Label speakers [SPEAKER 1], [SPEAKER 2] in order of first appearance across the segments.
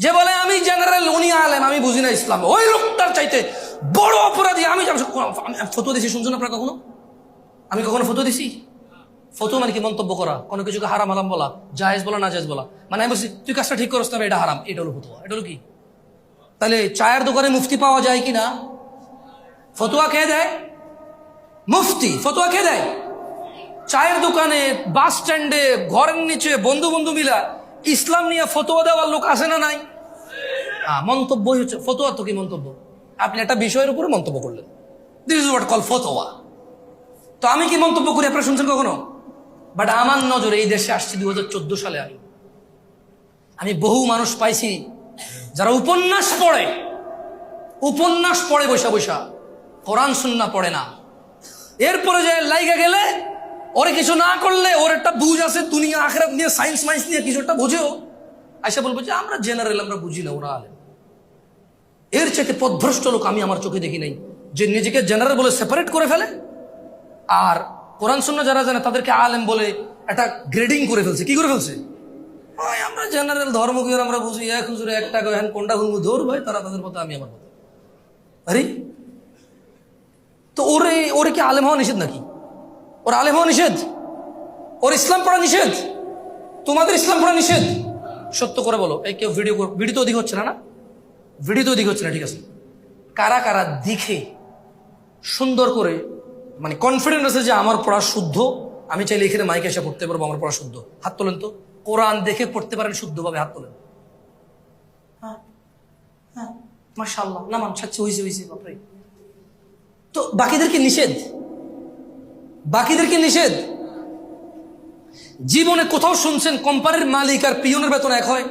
[SPEAKER 1] যে বলে আমি জেনারেল, উনি আলেম, আমি বুঝি না ইসলাম, ওই লোকটার চাইতে বড় অপরাধী আমি। ফতোয়া দিছি, শুনছেন আপনারা কখনো? আমি কখনো ফতোয়া দিছি? ফতোয়া মানে কি? মন্তব্য করা, কোনো কিছুকে হারাম হারাম বলা, জায়েজ বলা, না জায়েজ বলা। মানে আমি বলছি তুই কাজটা ঠিক করছ না, এটা হারাম, এটা হলো ফতোয়া। এটা হলো কি? তাহলে চায়ের দোকানে মুফতি পাওয়া যায় কি না? ফতোয়া কে দেয়? মুফতি। ফতোয়া কে দেয়? চায়ের দোকানে, বাস স্ট্যান্ডে, ঘরের নিচে বন্ধু বন্ধু মিলা ইসলাম নিয়ে ফতোয়া দেওয়ার লোক আছে না নাই? মন্তব্যই হচ্ছে ফতোয়া। তো কি মন্তব্য? আপনি একটা বিষয়ের উপরে মন্তব্য করলেন, দিস ইজ হোয়াট কল ফতোয়া। তো আমি কি মন্তব্য করি আপনারা শুনছেন কখনো? বাট আমার নজরে এই দেশে আসছি 2014 সালে। আমি বহু মানুষ পাইছি যারা উপন্যাস পড়ে বৈশা বৈশা, কোরআন সুন্নাহ পড়ে না। এরপরে যে লাইগা গেলে ওরে কিছু না করলে, ওর একটা বুঝ আছে দুনিয়া আখিরাত নিয়ে, সায়েন্স মাইন্স নিয়ে কিছু একটা বোঝেও, আইসা বলবো যে আমরা জেনারেল, আমরা বুঝি না, ওরা আলেম। এর চাইতে পথভ্রষ্ট লোক আমি আমার চোখে দেখি নাই, যে নিজেকে জেনারেল বলে সেপারেট করে ফেলে, আর কোরআন সুন্নাহ যারা জানে তাদেরকে আলেম বলে একটা গ্রেডিং করে ফেলছে। কি করে ফেলছে? আমরা জেনারেল, ধর্ম কি আমরা বুঝি, এক হুজুরে একটা হ্যান কোনটা হুলবু ধর ভাই, তারা তাদের মতো, আমি আমার মতো। আরে তো ওরে কি আলেম হওয়া নিষেধ নাকি? ওর আলেম হওয়া নিষেধ? ওর ইসলাম পড়া নিষেধ? তোমাদের ইসলাম পড়া নিষেধ? সত্য করে বলো, এই কেউ ভিডিও তো অধিক হচ্ছে না? ভিডিও তো অধিক হচ্ছে না, ঠিক আছে। কারা কারা দেখে সুন্দর করে, মানে কনফিডেন্ট আছে যে আমার পড়া শুদ্ধ, আমি চাইলে এখানে মাইকে এসে পড়তে পারবো, আমার পড়া শুদ্ধ? হাত তোলেন তো। কোরআন দেখে পড়তে পারেন শুদ্ধভাবে, হাত তোলেন। হ্যাঁ হ্যাঁ, মাশাআল্লাহ, নামান ছাচ্ছি, হয়েছে বাপরে। তো বাকিদেরকে নিষেধ? জীবনে কোথাও শুনছেন কোম্পানির মালিক আর পিয়নের বেতন এক হয়?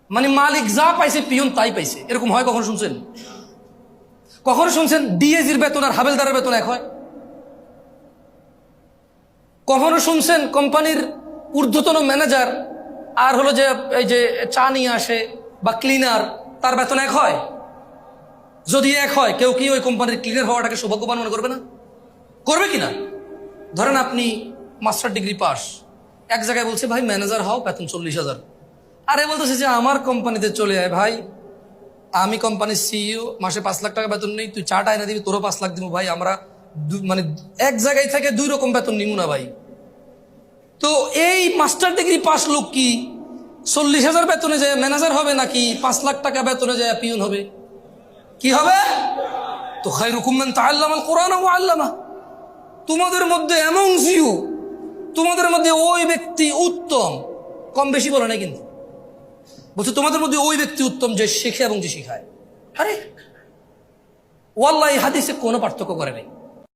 [SPEAKER 1] মানে মালিক যা পাইছে পিয়ন তাই পাইছে, এরকম হয়? কখনো শুনছেন? কখনো শুনছেন ডিএজির বেতন আর হাবেলদারের বেতন এক হয়? কখনো শুনছেন কোম্পানির ঊর্ধ্বতন ম্যানেজার আর হলো যে এই যে চা নিয়ে আসে বা ক্লিনার, তার বেতন এক হয়? যদি এক হয়, কেউ কি ওই কোম্পানির ক্লিনার হওয়াটাকে সৌভাগ্যবান মনে করবে না? করবে কিনা? ধরেন আপনি মাস্টার ডিগ্রি পাস, এক জায়গায় বলছে ভাই ম্যানেজার হও, বেতন 40,000। আরে বলতেছে যে আমার কোম্পানিতে চলে আয় ভাই, আমি কোম্পানির সিইও, মাসে 5 লাখ টাকা বেতন নেই, তুই চাটা এনে দিবি, তোরও 5 লাখ দিব ভাই, আমরা মানে এক জায়গায় থেকে 2 রকম বেতন নিব না ভাই। তো এই মাস্টার ডিগ্রি পাস লোক কি 40,000 বেতনে যায় ম্যানেজার হবে, নাকি 5 লাখ টাকা বেতনে যায় পিয়ন হবে? কি হবে? তো খায়রুকুম মান তাআল্লামাল কুরআন ওয়া আল্লামা। তোমাদের মধ্যে এমন জিও, তোমাদের মধ্যে ওই ব্যক্তি উত্তম, কম বেশি বলে না কিন্তু, বলছে তোমাদের মধ্যে ওই ব্যক্তি উত্তম যে শেখে এবং যে শিখায়। আরে ওয়াল্লাহি হাদিসে কোনো পার্থক্য করে নাই।